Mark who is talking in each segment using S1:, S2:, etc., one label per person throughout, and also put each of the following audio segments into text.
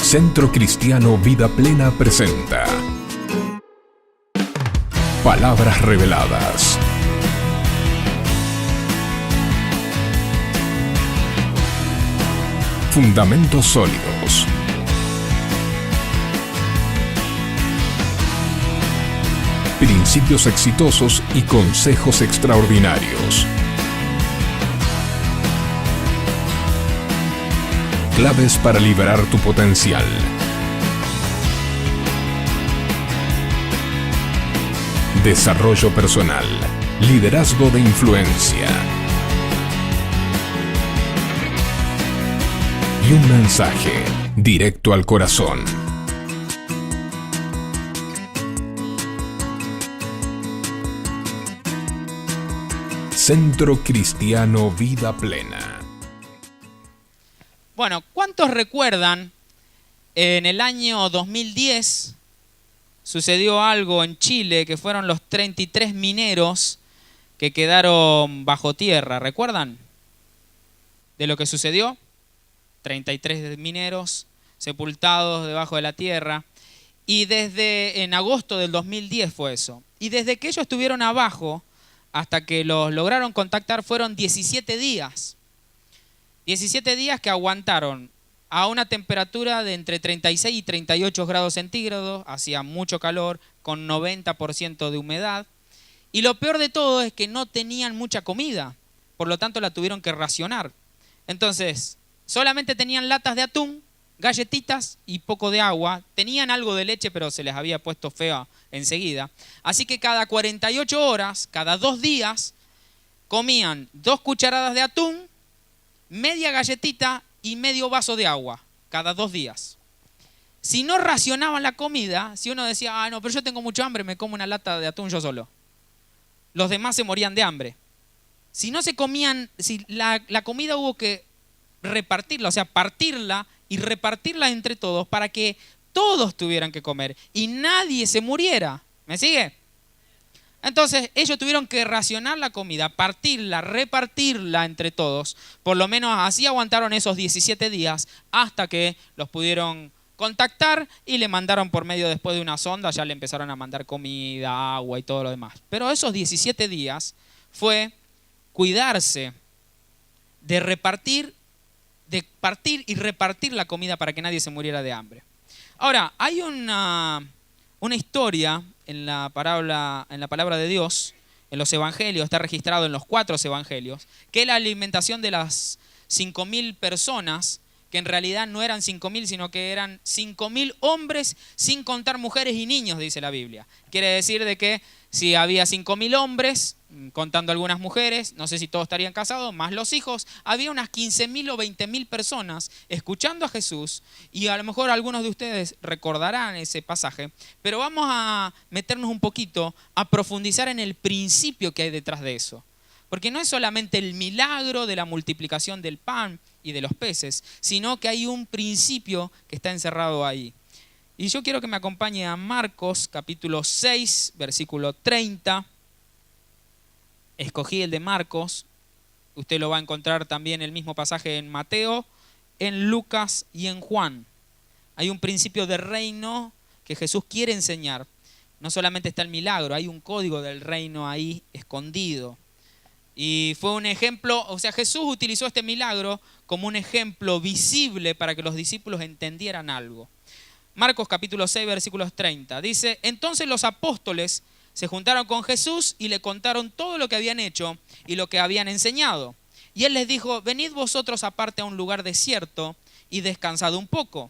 S1: Centro Cristiano Vida Plena presenta Palabras Reveladas. Fundamentos sólidos. Principios exitosos y consejos extraordinarios. Claves para liberar tu potencial. Desarrollo personal. Liderazgo de influencia. Y un mensaje directo al corazón. Centro Cristiano Vida Plena.
S2: Bueno, ¿cuántos recuerdan en el año 2010 sucedió algo en Chile que fueron los 33 mineros que quedaron bajo tierra? ¿Recuerdan de lo que sucedió? 33 mineros sepultados debajo de la tierra. Y desde en agosto del 2010 fue eso. Y desde que ellos estuvieron abajo hasta que los lograron contactar fueron 17 días. 17 días que aguantaron a una temperatura de entre 36 y 38 grados centígrados, hacía mucho calor, con 90% de humedad. Y lo peor de todo es que no tenían mucha comida, por lo tanto la tuvieron que racionar. Entonces, solamente tenían latas de atún, galletitas y poco de agua. Tenían algo de leche, pero se les había puesto fea enseguida. Así que cada 48 horas, cada 2 días, comían 2 cucharadas de atún, media galletita y medio vaso de agua, cada 2 días. Si no racionaban la comida, si uno decía, no, pero yo tengo mucho hambre, me como una lata de atún yo solo. Los demás se morían de hambre. Si no se comían, si la comida hubo que repartirla, o sea, partirla y repartirla entre todos para que todos tuvieran que comer y nadie se muriera. ¿Me sigue? Entonces ellos tuvieron que racionar la comida, partirla, repartirla entre todos. Por lo menos así aguantaron esos 17 días hasta que los pudieron contactar y le mandaron por medio después de una sonda, ya le empezaron a mandar comida, agua y todo lo demás. Pero esos 17 días fue cuidarse de partir y repartir la comida para que nadie se muriera de hambre. Ahora, hay una historia en la palabra de Dios, en los evangelios, está registrado en los 4 evangelios, que es la alimentación de las 5.000 personas, que en realidad no eran 5.000, sino que eran 5.000 hombres, sin contar mujeres y niños, dice la Biblia. Quiere decir de que si había 5.000 hombres, contando algunas mujeres, no sé si todos estarían casados, más los hijos, había unas 15.000 o 20.000 personas escuchando a Jesús, y a lo mejor algunos de ustedes recordarán ese pasaje, pero vamos a meternos un poquito, a profundizar en el principio que hay detrás de eso. Porque no es solamente el milagro de la multiplicación del pan y de los peces, sino que hay un principio que está encerrado ahí. Y yo quiero que me acompañe a Marcos capítulo 6, versículo 30. Escogí el de Marcos. Usted lo va a encontrar también el mismo pasaje en Mateo, en Lucas y en Juan. Hay un principio de reino que Jesús quiere enseñar. No solamente está el milagro, hay un código del reino ahí escondido. Y fue un ejemplo, o sea, Jesús utilizó este milagro como un ejemplo visible para que los discípulos entendieran algo. Marcos capítulo 6, versículos 30. Dice, entonces los apóstoles se juntaron con Jesús y le contaron todo lo que habían hecho y lo que habían enseñado. Y él les dijo, venid vosotros aparte a un lugar desierto y descansad un poco.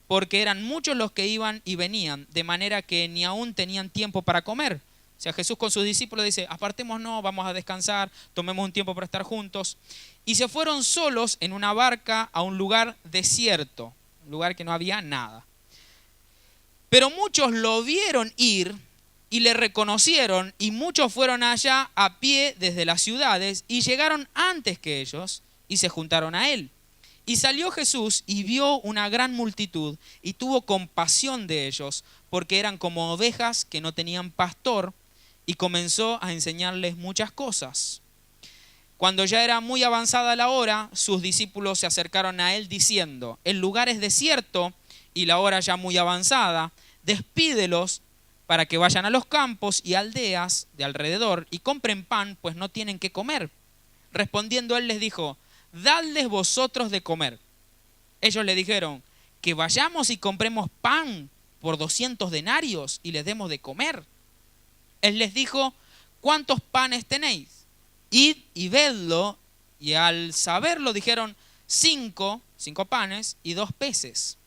S2: Porque eran muchos los que iban y venían, de manera que ni aún tenían tiempo para comer. O sea, Jesús con sus discípulos dice, apartémonos, vamos a descansar, tomemos un tiempo para estar juntos. Y se fueron solos en una barca a un lugar desierto, un lugar que no había nada. Pero muchos lo vieron ir y le reconocieron, y muchos fueron allá a pie desde las ciudades y llegaron antes que ellos y se juntaron a él. Y salió Jesús y vio una gran multitud y tuvo compasión de ellos, porque eran como ovejas que no tenían pastor, y comenzó a enseñarles muchas cosas. Cuando ya era muy avanzada la hora, sus discípulos se acercaron a él diciendo, el lugar es desierto y la hora ya muy avanzada, despídelos para que vayan a los campos y aldeas de alrededor y compren pan, pues no tienen qué comer. Respondiendo él les dijo, dadles vosotros de comer. Ellos le dijeron, que vayamos y compremos pan por 200 denarios y les demos de comer. Él les dijo, ¿cuántos panes tenéis? Id y vedlo. Y al saberlo dijeron, 5 panes y 2 peces.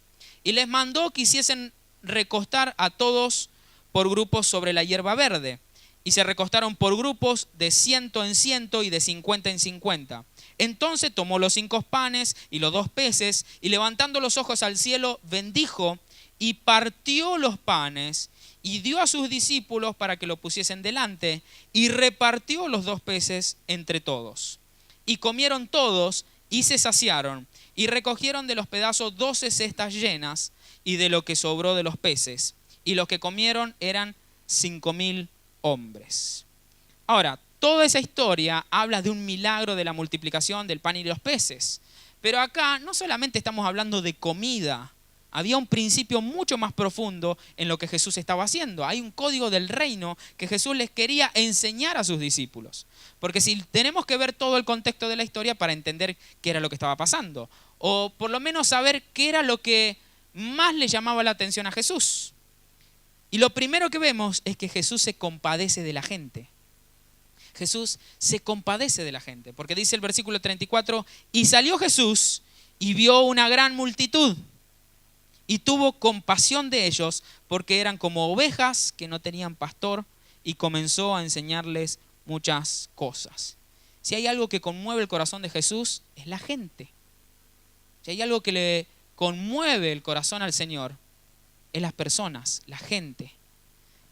S2: Y les mandó que hiciesen recostar a todos por grupos sobre la hierba verde. Y se recostaron por grupos de 100 en 100 y de 50 en 50. Entonces tomó los 5 panes y los 2 peces y levantando los ojos al cielo bendijo y partió los panes y dio a sus discípulos para que lo pusiesen delante y repartió los 2 peces entre todos. Y comieron todos y se saciaron y recogieron de los pedazos 12 cestas llenas y de lo que sobró de los peces. Y los que comieron eran 5.000 hombres. Ahora, toda esa historia habla de un milagro de la multiplicación del pan y de los peces. Pero acá no solamente estamos hablando de comida, había un principio mucho más profundo en lo que Jesús estaba haciendo. Hay un código del reino que Jesús les quería enseñar a sus discípulos. Porque si tenemos que ver todo el contexto de la historia para entender qué era lo que estaba pasando. O por lo menos saber qué era lo que más le llamaba la atención a Jesús. Y lo primero que vemos es que Jesús se compadece de la gente. Jesús se compadece de la gente. Porque dice el versículo 34, y salió Jesús y vio una gran multitud. Y tuvo compasión de ellos porque eran como ovejas que no tenían pastor y comenzó a enseñarles muchas cosas. Si hay algo que conmueve el corazón de Jesús, es la gente. Si hay algo que le conmueve el corazón al Señor, es las personas, la gente.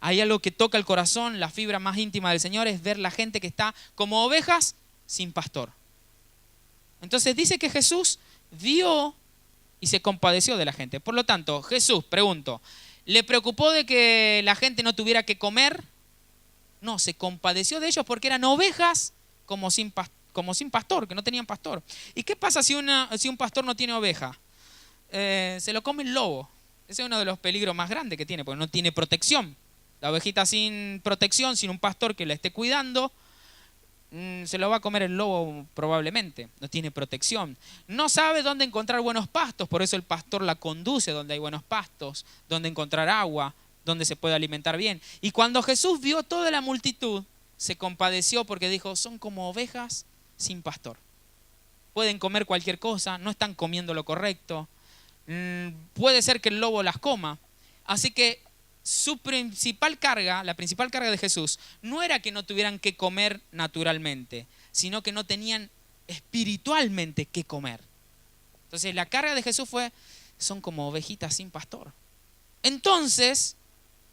S2: Hay algo que toca el corazón, la fibra más íntima del Señor, es ver la gente que está como ovejas sin pastor. Entonces dice que Jesús vio y se compadeció de la gente. Por lo tanto, Jesús, pregunto, ¿le preocupó de que la gente no tuviera que comer? No, se compadeció de ellos porque eran ovejas como sin pastor, que no tenían pastor. ¿Y qué pasa si un pastor no tiene oveja? Se lo come el lobo. Ese es uno de los peligros más grandes que tiene, porque no tiene protección. La ovejita sin protección, sin un pastor que la esté cuidando, se lo va a comer el lobo probablemente. No tiene protección. No sabe dónde encontrar buenos pastos, por eso el pastor la conduce donde hay buenos pastos, donde encontrar agua, donde se puede alimentar bien. Y cuando Jesús vio toda la multitud, se compadeció porque dijo, son como ovejas sin pastor. Pueden comer cualquier cosa, no están comiendo lo correcto. Puede ser que el lobo las coma. Así que la principal carga de Jesús no era que no tuvieran que comer naturalmente, sino que no tenían espiritualmente que comer. Entonces la carga de Jesús son como ovejitas sin pastor. Entonces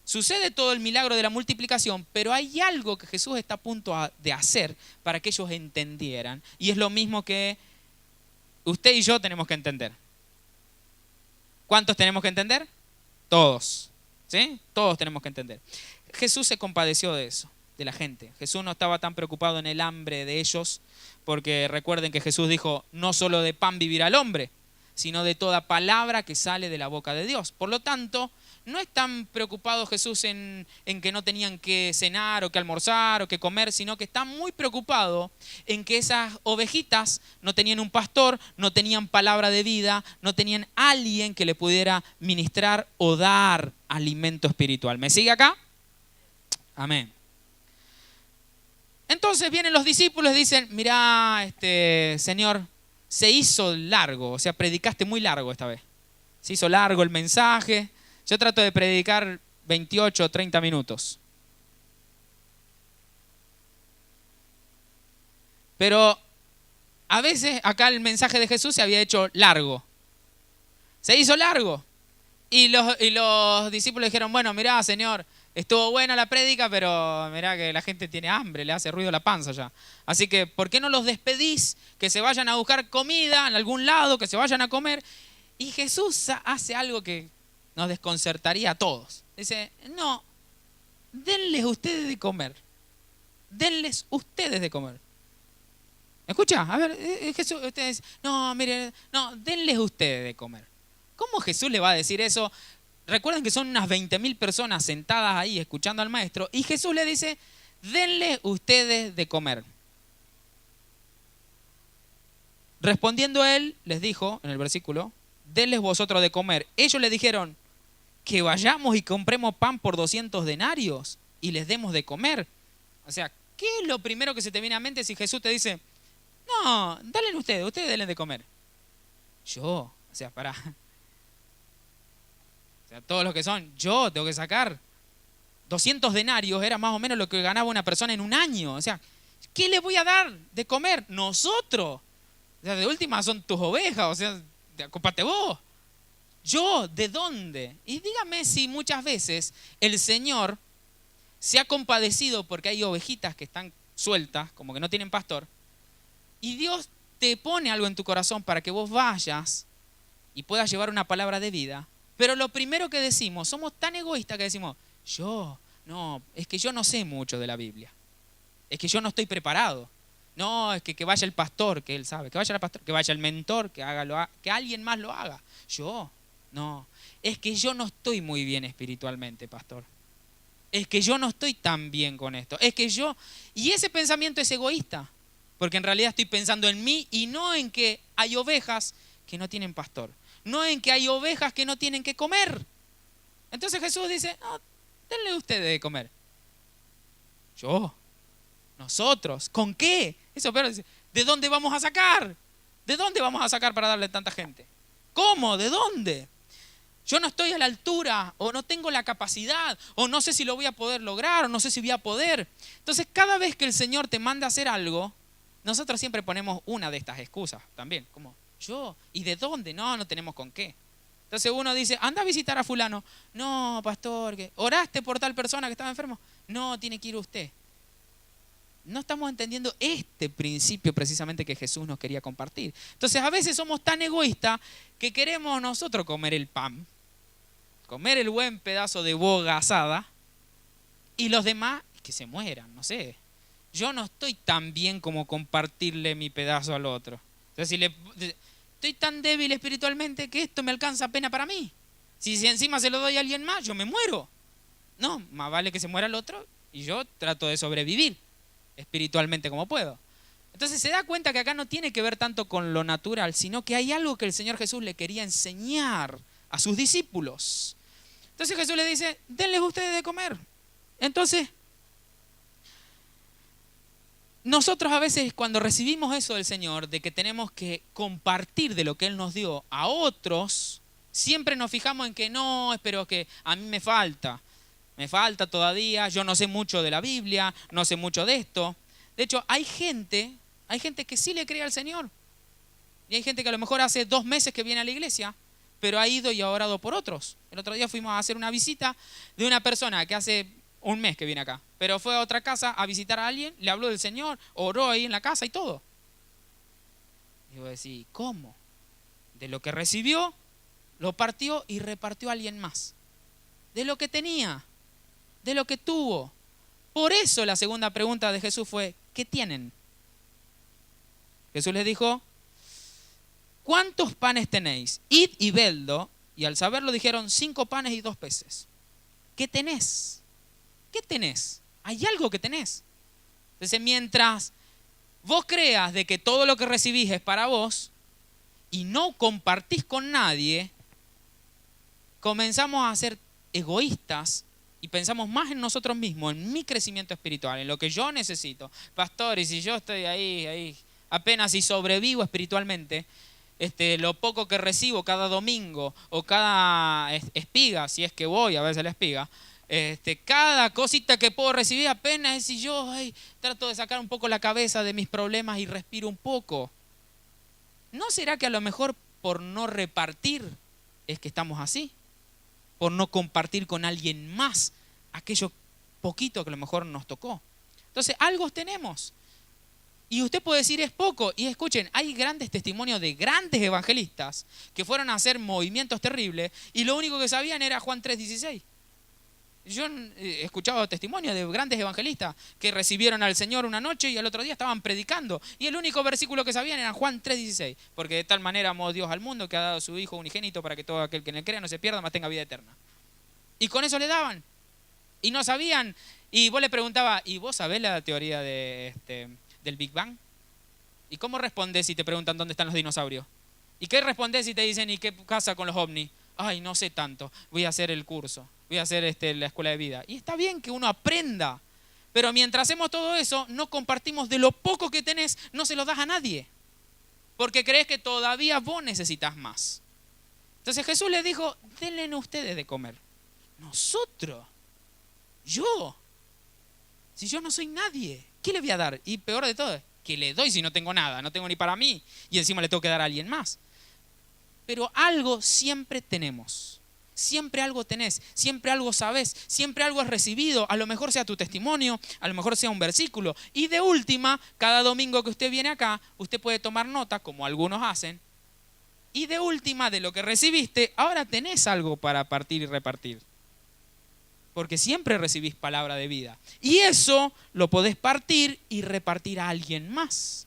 S2: sucede todo el milagro de la multiplicación, pero hay algo que Jesús está a punto de hacer para que ellos entendieran, y es lo mismo que usted y yo tenemos que entender. ¿Cuántos tenemos que entender? Todos. ¿Sí? Todos tenemos que entender. Jesús se compadeció de eso, de la gente. Jesús no estaba tan preocupado en el hambre de ellos, porque recuerden que Jesús dijo, no solo de pan vivirá el hombre, sino de toda palabra que sale de la boca de Dios. Por lo tanto, no es tan preocupado Jesús en que no tenían que cenar o que almorzar o que comer, sino que está muy preocupado en que esas ovejitas no tenían un pastor, no tenían palabra de vida, no tenían alguien que le pudiera ministrar o dar alimento espiritual. ¿Me sigue acá? Amén. Entonces vienen los discípulos y dicen, mirá, Señor, se hizo largo, o sea, predicaste muy largo esta vez. Se hizo largo el mensaje. Yo trato de predicar 28 o 30 minutos. Pero a veces acá el mensaje de Jesús se había hecho largo. Se hizo largo. Y los discípulos dijeron, bueno, mirá, Señor, estuvo buena la prédica, pero mirá que la gente tiene hambre, le hace ruido la panza ya. Así que, ¿por qué no los despedís? Que se vayan a buscar comida en algún lado, que se vayan a comer. Y Jesús hace algo que nos desconcertaría a todos. Dice, no, denles ustedes de comer. Denles ustedes de comer. ¿Escucha? A ver, Jesús, ustedes, no, miren, no, denles ustedes de comer. ¿Cómo Jesús le va a decir eso? Recuerden que son unas 20.000 personas sentadas ahí escuchando al maestro y Jesús le dice, denle ustedes de comer. Respondiendo él, les dijo en el versículo, denles vosotros de comer. Ellos le dijeron, que vayamos y compremos pan por 200 denarios y les demos de comer. O sea, ¿qué es lo primero que se te viene a mente si Jesús te dice, no, dale ustedes denle de comer? Yo, o sea, pará. O sea, todos los que son, yo tengo que sacar. 200 denarios era más o menos lo que ganaba una persona en un año. O sea, ¿qué le voy a dar de comer? Nosotros. O sea, de última son tus ovejas, o sea, ocúpate vos. ¿Yo? ¿De dónde? Y dígame si muchas veces el Señor se ha compadecido porque hay ovejitas que están sueltas, como que no tienen pastor, y Dios te pone algo en tu corazón para que vos vayas y puedas llevar una palabra de vida, pero lo primero que decimos, somos tan egoístas que decimos, es que yo no sé mucho de la Biblia, es que yo no estoy preparado, no, es que vaya el pastor, que él sabe, que vaya el pastor, que vaya el mentor, que alguien más lo haga, no, es que yo no estoy muy bien espiritualmente, pastor. Es que yo no estoy tan bien con esto. Y ese pensamiento es egoísta, porque en realidad estoy pensando en mí y no en que hay ovejas que no tienen pastor. No en que hay ovejas que no tienen que comer. Entonces Jesús dice, no, denle ustedes de comer. Nosotros, ¿con qué? Eso, pero dice, ¿de dónde vamos a sacar? ¿De dónde vamos a sacar para darle a tanta gente? ¿Cómo? ¿De dónde? Yo no estoy a la altura, o no tengo la capacidad, o no sé si lo voy a poder lograr, o no sé si voy a poder. Entonces, cada vez que el Señor te manda a hacer algo, nosotros siempre ponemos una de estas excusas también, como ¿y de dónde? No tenemos con qué. Entonces uno dice, anda a visitar a fulano. No, pastor, ¿oraste por tal persona que estaba enfermo? No, tiene que ir usted. No estamos entendiendo este principio precisamente que Jesús nos quería compartir. Entonces a veces somos tan egoístas que queremos nosotros comer el pan, comer el buen pedazo de boga asada y los demás que se mueran, no sé. Yo no estoy tan bien como compartirle mi pedazo al otro. Entonces estoy tan débil espiritualmente que esto me alcanza apenas para mí. Si encima se lo doy a alguien más, yo me muero. No, más vale que se muera el otro y yo trato de sobrevivir espiritualmente como puedo. Entonces se da cuenta que acá no tiene que ver tanto con lo natural, sino que hay algo que el Señor Jesús le quería enseñar a sus discípulos. Entonces Jesús le dice, denles ustedes de comer. Entonces, nosotros a veces cuando recibimos eso del Señor, de que tenemos que compartir de lo que Él nos dio a otros, siempre nos fijamos en que no, pero que a mí me falta todavía, yo no sé mucho de la Biblia, no sé mucho de esto. De hecho, hay gente que sí le cree al Señor. Y hay gente que a lo mejor hace 2 meses que viene a la iglesia, pero ha ido y ha orado por otros. El otro día fuimos a hacer una visita de una persona que hace 1 mes que viene acá, pero fue a otra casa a visitar a alguien, le habló del Señor, oró ahí en la casa y todo. Y vos decís, ¿cómo? De lo que recibió, lo partió y repartió a alguien más. De lo que tenía, de lo que tuvo. Por eso la segunda pregunta de Jesús fue, ¿qué tienen? Jesús les dijo, ¿cuántos panes tenéis? Id y vedlo. Y al saberlo dijeron, 5 panes y 2 peces. ¿Qué tenés? ¿Qué tenés? Hay algo que tenés. Entonces, mientras vos creas de que todo lo que recibís es para vos y no compartís con nadie, comenzamos a ser egoístas y pensamos más en nosotros mismos, en mi crecimiento espiritual, en lo que yo necesito. Pastor, y si yo estoy ahí, apenas si sobrevivo espiritualmente, lo poco que recibo cada domingo o cada espiga, si es que voy a veces la espiga, cada cosita que puedo recibir apenas es si yo trato de sacar un poco la cabeza de mis problemas y respiro un poco. ¿No será que a lo mejor por no repartir es que estamos así? Por no compartir con alguien más aquello poquito que a lo mejor nos tocó. Entonces, algo tenemos. Y usted puede decir es poco. Y escuchen, hay grandes testimonios de grandes evangelistas que fueron a hacer movimientos terribles y lo único que sabían era Juan 3:16. Yo he escuchado testimonios de grandes evangelistas que recibieron al Señor una noche y al otro día estaban predicando. Y el único versículo que sabían era Juan 3:16. Porque de tal manera amó Dios al mundo que ha dado a su Hijo unigénito para que todo aquel que en él crea no se pierda, mas tenga vida eterna. Y con eso le daban. Y no sabían. Y vos le preguntabas, ¿y vos sabés la teoría del Big Bang? ¿Y cómo respondés si te preguntan dónde están los dinosaurios? ¿Y qué respondés si te dicen, ¿y qué pasa con los ovnis? Ay, no sé tanto, voy a hacer el curso, voy a hacer la escuela de vida. Y está bien que uno aprenda, pero mientras hacemos todo eso, no compartimos de lo poco que tenés, no se lo das a nadie, porque crees que todavía vos necesitas más. Entonces Jesús les dijo, denle ustedes de comer. Nosotros, yo, si yo no soy nadie, ¿qué le voy a dar? Y peor de todo, ¿qué le doy si no tengo nada? No tengo ni para mí y encima le tengo que dar a alguien más. Pero algo siempre tenemos, siempre algo tenés, siempre algo sabés, siempre algo has recibido, a lo mejor sea tu testimonio, a lo mejor sea un versículo. Y de última, cada domingo que usted viene acá, usted puede tomar nota, como algunos hacen, y de última, de lo que recibiste, ahora tenés algo para partir y repartir. Porque siempre recibís palabra de vida. Y eso lo podés partir y repartir a alguien más.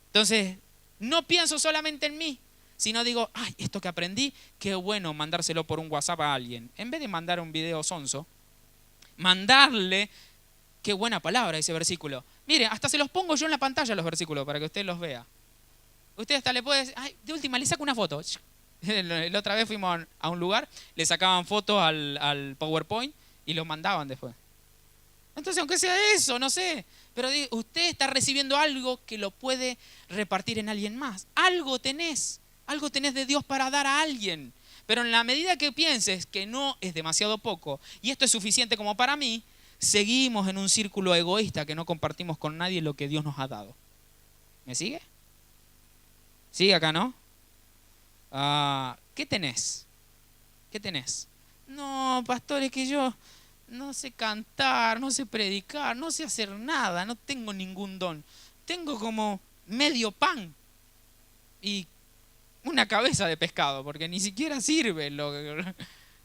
S2: Entonces, no pienso solamente en mí, sino digo, ay, esto que aprendí, qué bueno mandárselo por un WhatsApp a alguien. En vez de mandar un video sonso, mandarle, qué buena palabra ese versículo. Mire, hasta se los pongo yo en la pantalla los versículos para que usted los vea. Usted hasta le puede decir, ay, de última le saco una foto. La otra vez fuimos a un lugar, le sacaban fotos al PowerPoint y lo mandaban después. Entonces, aunque sea eso, no sé, pero usted está recibiendo algo que lo puede repartir en alguien más. Algo tenés de Dios para dar a alguien. Pero en la medida que pienses que no es demasiado poco y esto es suficiente como para mí, seguimos en un círculo egoísta que no compartimos con nadie lo que Dios nos ha dado. ¿Me sigue? ¿Sigue acá, no? ¿Qué tenés? ¿Qué tenés? No, pastor, es que yo no sé cantar, no sé predicar, no sé hacer nada, no tengo ningún don. Tengo como medio pan y una cabeza de pescado, porque ni siquiera sirve.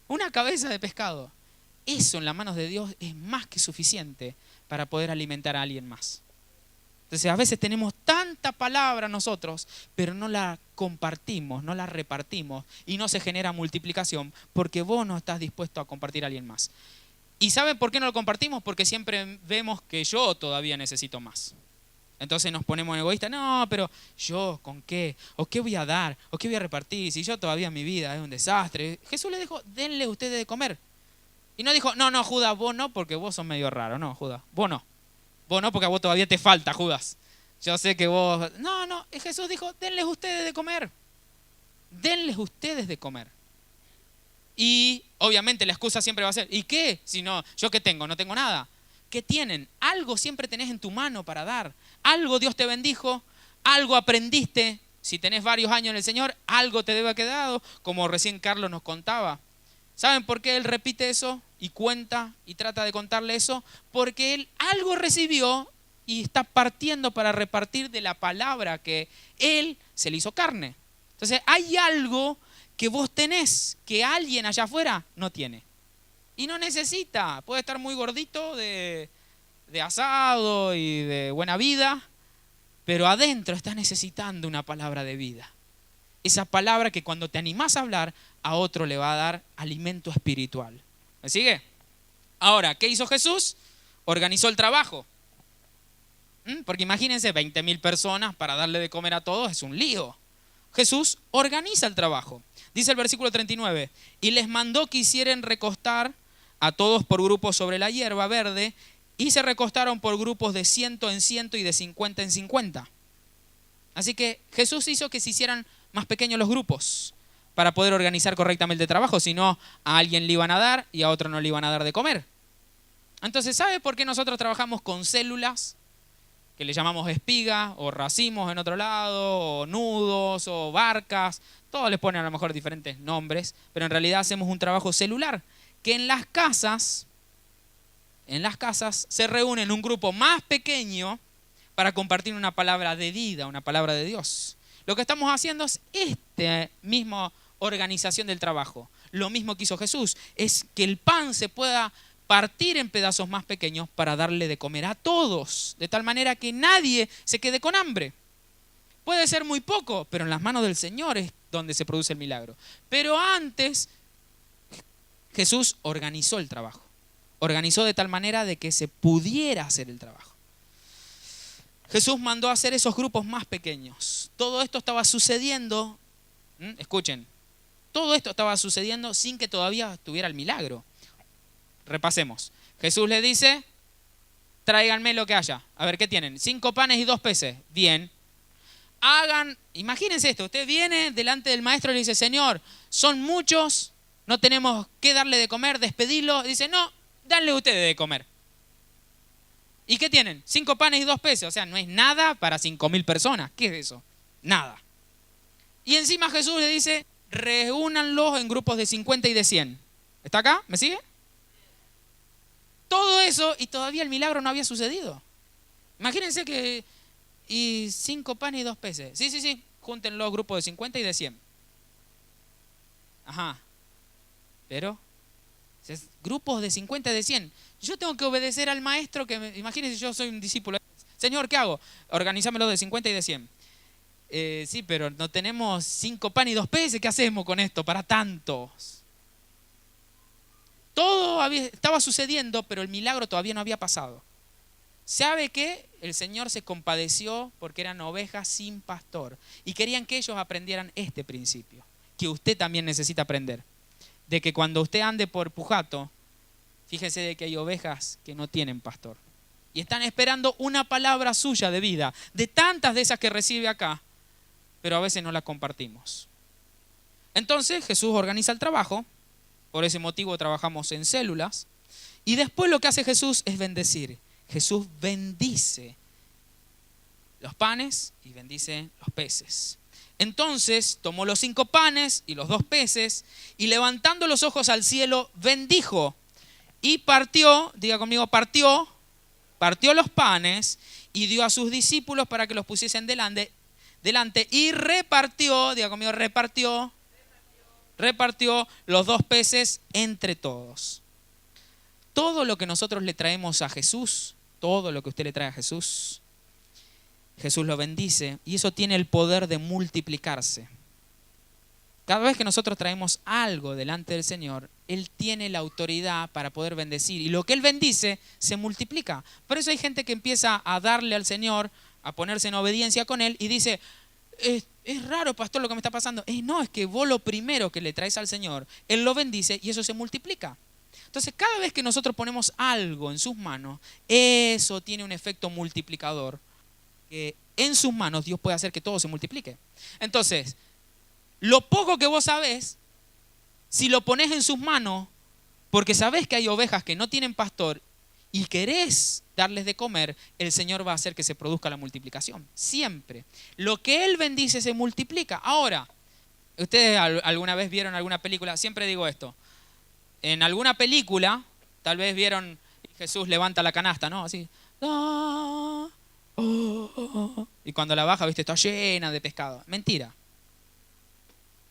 S2: Una cabeza de pescado. Eso en las manos de Dios es más que suficiente para poder alimentar a alguien más. Entonces a veces tenemos tanta palabra nosotros, pero no la compartimos, no la repartimos y no se genera multiplicación porque vos no estás dispuesto a compartir a alguien más. ¿Y saben por qué no lo compartimos? Porque siempre vemos que yo todavía necesito más. Entonces nos ponemos egoístas, no, pero yo, ¿con qué? ¿O qué voy a dar? ¿O qué voy a repartir? Si yo todavía mi vida es un desastre. Jesús le dijo, denle ustedes de comer. Y no dijo, no, Judas, vos no, porque vos sos medio raro. No, Judas, vos no. Vos no, porque a vos todavía te falta, Judas. Yo sé que vos... No, Jesús dijo, denles ustedes de comer. Denles ustedes de comer. Y obviamente la excusa siempre va a ser, ¿y qué? Si no, ¿yo qué tengo? No tengo nada. ¿Qué tienen? Algo siempre tenés en tu mano para dar. Algo Dios te bendijo, algo aprendiste. Si tenés varios años en el Señor, algo te debe haber quedado, como recién Carlos nos contaba. ¿Saben por qué él repite eso y cuenta y trata de contarle eso? Porque él algo recibió y está partiendo para repartir de la palabra que él se le hizo carne. Entonces hay algo que vos tenés que alguien allá afuera no tiene. Y no necesita, puede estar muy gordito de asado y de buena vida, pero adentro estás necesitando una palabra de vida. Esa palabra que cuando te animás a hablar, a otro le va a dar alimento espiritual. ¿Me sigue? Ahora, ¿qué hizo Jesús? Organizó el trabajo. Porque imagínense, 20.000 personas para darle de comer a todos es un lío. Jesús organiza el trabajo. Dice el versículo 39, y les mandó que hicieran recostar a todos por grupos sobre la hierba verde, y se recostaron por grupos de 100 en 100 y de 50 en 50. Así que Jesús hizo que se hicieran más pequeños los grupos para poder organizar correctamente el trabajo, si no a alguien le iban a dar y a otro no le iban a dar de comer. Entonces, ¿sabe por qué nosotros trabajamos con células? Que le llamamos espiga o racimos en otro lado, o nudos o barcas. Todos les ponen a lo mejor diferentes nombres, pero en realidad hacemos un trabajo celular. Que en las casas se reúnen un grupo más pequeño para compartir una palabra de vida, una palabra de Dios. Lo que estamos haciendo es este mismo organización del trabajo. Lo mismo que hizo Jesús, es que el pan se pueda partir en pedazos más pequeños para darle de comer a todos, de tal manera que nadie se quede con hambre. Puede ser muy poco, pero en las manos del Señor es donde se produce el milagro. Pero antes, Jesús organizó el trabajo. Organizó de tal manera de que se pudiera hacer el trabajo. Jesús mandó a hacer esos grupos más pequeños. Todo esto estaba sucediendo, escuchen, todo esto estaba sucediendo sin que todavía estuviera el milagro. Repasemos. Jesús le dice, tráiganme lo que haya. A ver, ¿qué tienen? 5 panes y 2 peces. Bien. Imagínense esto, usted viene delante del maestro y le dice, Señor, son muchos, no tenemos que darle de comer, despedirlo. Dice, no, danle ustedes de comer. ¿Y qué tienen? 5 panes y 2 peces. O sea, no es nada para 5.000 personas. ¿Qué es eso? Nada. Y encima Jesús le dice, reúnanlos en grupos de 50 y de 100. ¿Está acá? ¿Me sigue? Todo eso y todavía el milagro no había sucedido. Imagínense que... Y 5 panes y 2 peces. Sí. Junten los grupos de 50 y de 100. Ajá. Pero... grupos de 50 y de 100. Yo tengo que obedecer al maestro que... Imagínense, yo soy un discípulo. Señor, ¿qué hago? Organízamelo de 50 y de 100. Sí, pero no tenemos 5 panes y 2 peces. ¿Qué hacemos con esto para tantos? Todo estaba sucediendo, pero el milagro todavía no había pasado. ¿Sabe qué? El Señor se compadeció porque eran ovejas sin pastor y querían que ellos aprendieran este principio, que usted también necesita aprender, de que cuando usted ande por Pujato, fíjese de que hay ovejas que no tienen pastor y están esperando una palabra suya de vida, de tantas de esas que recibe acá, pero a veces no la compartimos. Entonces Jesús organiza el trabajo, por ese motivo trabajamos en células, y después lo que hace Jesús es bendecir. Jesús bendice los panes y bendice los peces. Entonces tomó los 5 panes y los 2 peces y levantando los ojos al cielo bendijo y partió, diga conmigo, partió los panes y dio a sus discípulos para que los pusiesen delante y repartió, diga conmigo, repartió los 2 peces entre todos. Todo lo que nosotros le traemos a Jesús, todo lo que usted le trae a Jesús, Jesús lo bendice y eso tiene el poder de multiplicarse. Cada vez que nosotros traemos algo delante del Señor, Él tiene la autoridad para poder bendecir y lo que Él bendice se multiplica. Por eso hay gente que empieza a darle al Señor, a ponerse en obediencia con Él y dice, es raro, pastor, lo que me está pasando. No, es que vos lo primero que le traes al Señor, Él lo bendice y eso se multiplica. Entonces, cada vez que nosotros ponemos algo en sus manos, eso tiene un efecto multiplicador. Que en sus manos Dios puede hacer que todo se multiplique. Entonces, lo poco que vos sabés, si lo pones en sus manos, porque sabés que hay ovejas que no tienen pastor y querés darles de comer, el Señor va a hacer que se produzca la multiplicación. Siempre. Lo que Él bendice se multiplica. Ahora, ¿ustedes alguna vez vieron alguna película? Siempre digo esto. En alguna película, tal vez vieron, Jesús levanta la canasta, ¿no? Así. Y cuando la baja, viste, está llena de pescado. Mentira.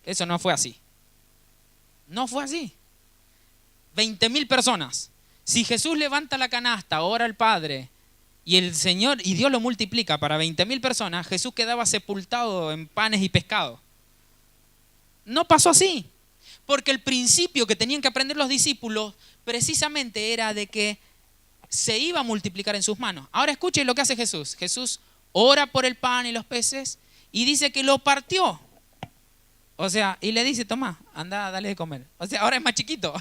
S2: Eso no fue así. No fue así. 20.000 personas. Si Jesús levanta la canasta, ora al Padre, y el Señor, y Dios lo multiplica para 20.000 personas, Jesús quedaba sepultado en panes y pescado. No pasó así. Porque el principio que tenían que aprender los discípulos precisamente era de que se iba a multiplicar en sus manos. Ahora escuchen lo que hace Jesús. Jesús ora por el pan y los peces y dice que lo partió. O sea, y le dice, toma, anda, dale de comer. O sea, ahora es más chiquito.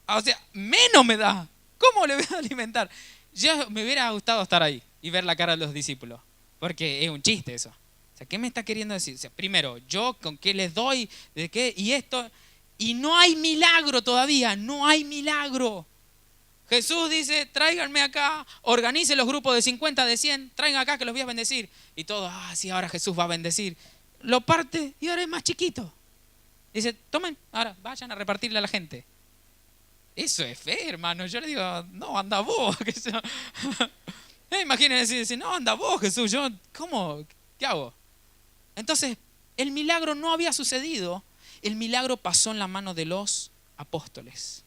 S2: O sea, menos me da. ¿Cómo le voy a alimentar? Yo me hubiera gustado estar ahí y ver la cara de los discípulos. Porque es un chiste eso. O sea, ¿qué me está queriendo decir? O sea, primero, ¿yo con qué les doy? ¿De qué? Y esto. Y no hay milagro todavía, no hay milagro. Jesús dice, tráiganme acá, organice los grupos de 50, de 100, traigan acá que los voy a bendecir. Y todos, sí, ahora Jesús va a bendecir. Lo parte y ahora es más chiquito. Dice, tomen, ahora vayan a repartirle a la gente. Eso es fe, hermano. Yo le digo, no, anda vos. Imagínense, dice, no, anda vos, Jesús. Yo, ¿cómo? ¿Qué hago? Entonces, el milagro no había sucedido El milagro pasó en la mano de los apóstoles.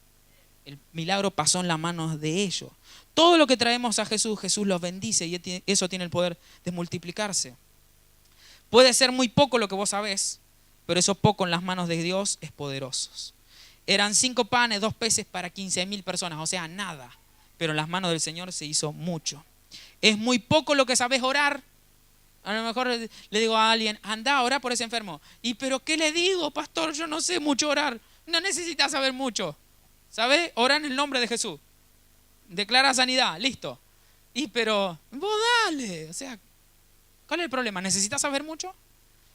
S2: El milagro pasó en la mano de ellos. Todo lo que traemos a Jesús, Jesús los bendice y eso tiene el poder de multiplicarse. Puede ser muy poco lo que vos sabés, pero eso poco en las manos de Dios es poderoso. Eran 5 panes, 2 peces para 15.000 personas, o sea, nada. Pero en las manos del Señor se hizo mucho. Es muy poco lo que sabés orar. A lo mejor le digo a alguien, anda a orar por ese enfermo. ¿Y pero qué le digo, pastor? Yo no sé mucho orar. No necesitas saber mucho. ¿Sabés? Ora en el nombre de Jesús. Declara sanidad, listo. Y pero, vos dale. O sea, ¿cuál es el problema? ¿Necesitas saber mucho?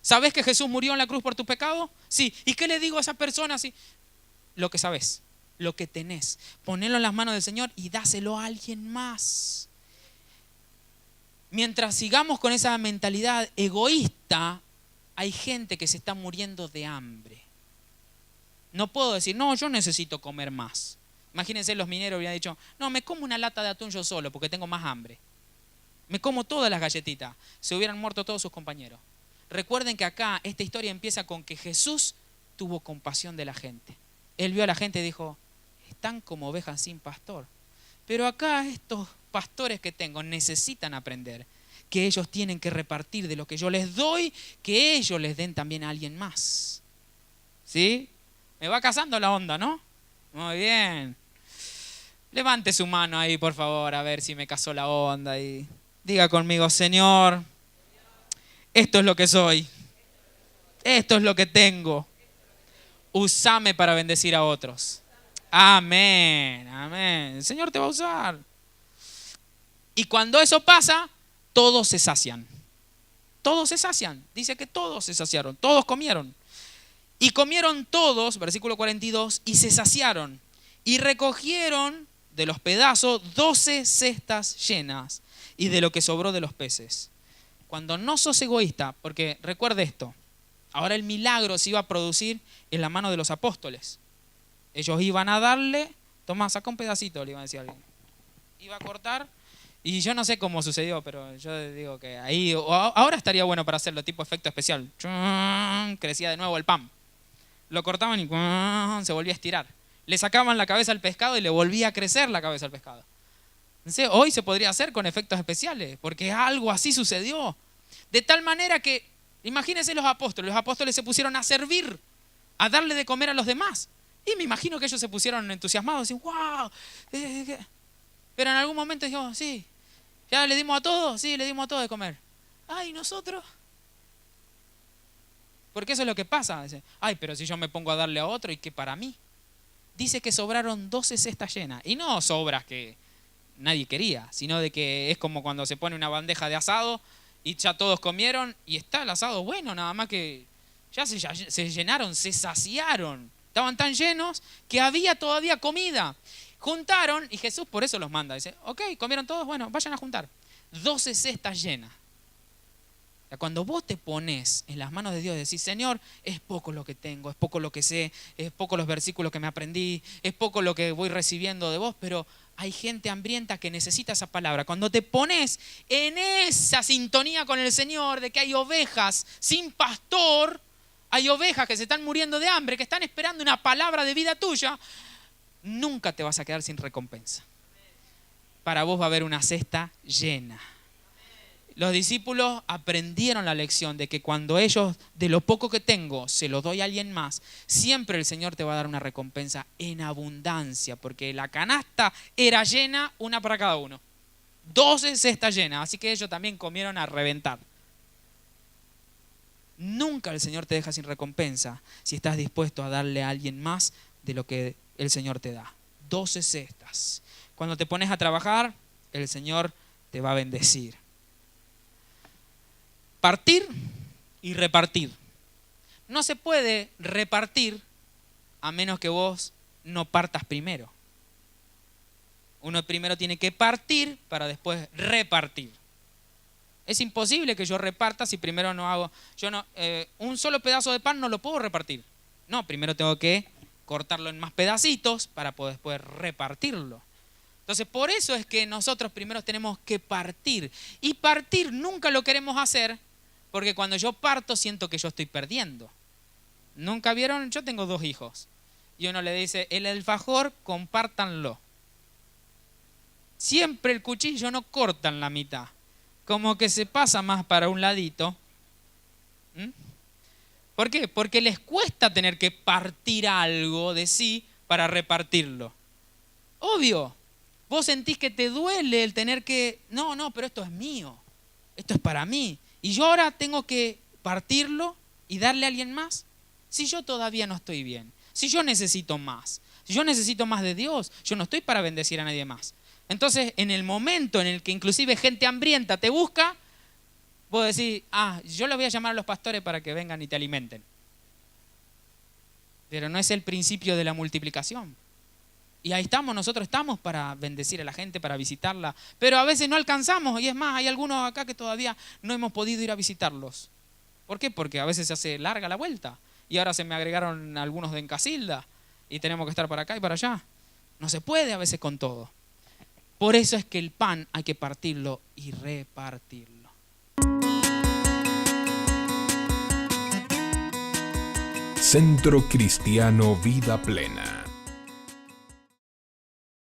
S2: ¿Sabés que Jesús murió en la cruz por tu pecado? Sí. ¿Y qué le digo a esa persona? Sí. Lo que sabés, lo que tenés. Ponelo en las manos del Señor y dáselo a alguien más. Mientras sigamos con esa mentalidad egoísta, hay gente que se está muriendo de hambre. No puedo decir, no, yo necesito comer más. Imagínense, los mineros hubieran dicho, no, me como una lata de atún yo solo porque tengo más hambre. Me como todas las galletitas. Se hubieran muerto todos sus compañeros. Recuerden que acá esta historia empieza con que Jesús tuvo compasión de la gente. Él vio a la gente y dijo, están como ovejas sin pastor. Pero acá estos pastores que tengo necesitan aprender que ellos tienen que repartir de lo que yo les doy, que ellos les den también a alguien más. ¿Sí? Me va cazando la onda, ¿no? Muy bien. Levante su mano ahí, por favor, a ver si me cazó la onda. Y diga conmigo, Señor, esto es lo que soy. Esto es lo que tengo. Úsame para bendecir a otros. Amén, amén. El Señor te va a usar. Y cuando eso pasa, todos se sacian. Todos se sacian. Dice que todos se saciaron, todos comieron. Y comieron todos, versículo 42, y se saciaron. Y recogieron de los pedazos 12 cestas llenas y de lo que sobró de los peces. Cuando no sos egoísta, porque recuerde esto, ahora el milagro se iba a producir en la mano de los apóstoles. Ellos iban a darle, toma, saca un pedacito, le iban a decir a alguien. Iba a cortar, y yo no sé cómo sucedió, pero yo digo que ahí, ahora estaría bueno para hacerlo, tipo efecto especial. Crecía de nuevo el pan. Lo cortaban y se volvía a estirar. Le sacaban la cabeza al pescado y le volvía a crecer la cabeza al pescado. Entonces, hoy se podría hacer con efectos especiales, porque algo así sucedió. De tal manera que, imagínense los apóstoles se pusieron a servir, a darle de comer a los demás. Y me imagino que ellos se pusieron entusiasmados, y wow. Pero en algún momento dijeron, sí, ¿ya le dimos a todos? Sí, le dimos a todos de comer. Ay, ¿nosotros? Porque eso es lo que pasa. Dice, ay, pero si yo me pongo a darle a otro, ¿y qué para mí? Dice que sobraron 12 cestas llenas. Y no sobras que nadie quería, sino de que es como cuando se pone una bandeja de asado y ya todos comieron y está el asado bueno, nada más que ya se llenaron, se saciaron. Estaban tan llenos que había todavía comida. Juntaron y Jesús por eso los manda. Dice, ok, comieron todos, bueno, vayan a juntar. 12 cestas llenas. Cuando vos te pones en las manos de Dios y decís, Señor, es poco lo que tengo, es poco lo que sé, es poco los versículos que me aprendí, es poco lo que voy recibiendo de vos, pero hay gente hambrienta que necesita esa palabra. Cuando te pones en esa sintonía con el Señor de que hay ovejas sin pastor, hay ovejas que se están muriendo de hambre, que están esperando una palabra de vida tuya, nunca te vas a quedar sin recompensa. Para vos va a haber una cesta llena. Los discípulos aprendieron la lección de que cuando ellos, de lo poco que tengo, se lo doy a alguien más, siempre el Señor te va a dar una recompensa en abundancia, porque la canasta era llena, una para cada uno. 12 cestas llenas, así que ellos también comieron a reventar. Nunca el Señor te deja sin recompensa si estás dispuesto a darle a alguien más de lo que el Señor te da. 12 cestas. Cuando te pones a trabajar, el Señor te va a bendecir. Partir y repartir. No se puede repartir a menos que vos no partas primero. Uno primero tiene que partir para después repartir. Es imposible que yo reparta si primero no hago. Un solo pedazo de pan no lo puedo repartir. No, primero tengo que cortarlo en más pedacitos para poder después repartirlo. Entonces, por eso es que nosotros primero tenemos que partir. Y partir nunca lo queremos hacer porque cuando yo parto siento que yo estoy perdiendo. ¿Nunca vieron? Yo tengo 2 hijos. Y uno le dice, el alfajor, compártanlo. Siempre el cuchillo no cortan la mitad. Como que se pasa más para un ladito. ¿Por qué? Porque les cuesta tener que partir algo de sí para repartirlo. Obvio. Vos sentís que te duele el tener que... No, pero esto es mío. Esto es para mí. Y yo ahora tengo que partirlo y darle a alguien más. Si yo todavía no estoy bien. Si yo necesito más. Si yo necesito más de Dios. Yo no estoy para bendecir a nadie más. Entonces, en el momento en el que inclusive gente hambrienta te busca, vos decís, yo le voy a llamar a los pastores para que vengan y te alimenten. Pero no es el principio de la multiplicación. Y ahí estamos, nosotros estamos para bendecir a la gente, para visitarla. Pero a veces no alcanzamos, y es más, hay algunos acá que todavía no hemos podido ir a visitarlos. ¿Por qué? Porque a veces se hace larga la vuelta. Y ahora se me agregaron algunos de Encasilda, y tenemos que estar para acá y para allá. No se puede a veces con todo. Por eso es que el pan hay que partirlo y repartirlo.
S1: Centro Cristiano Vida Plena.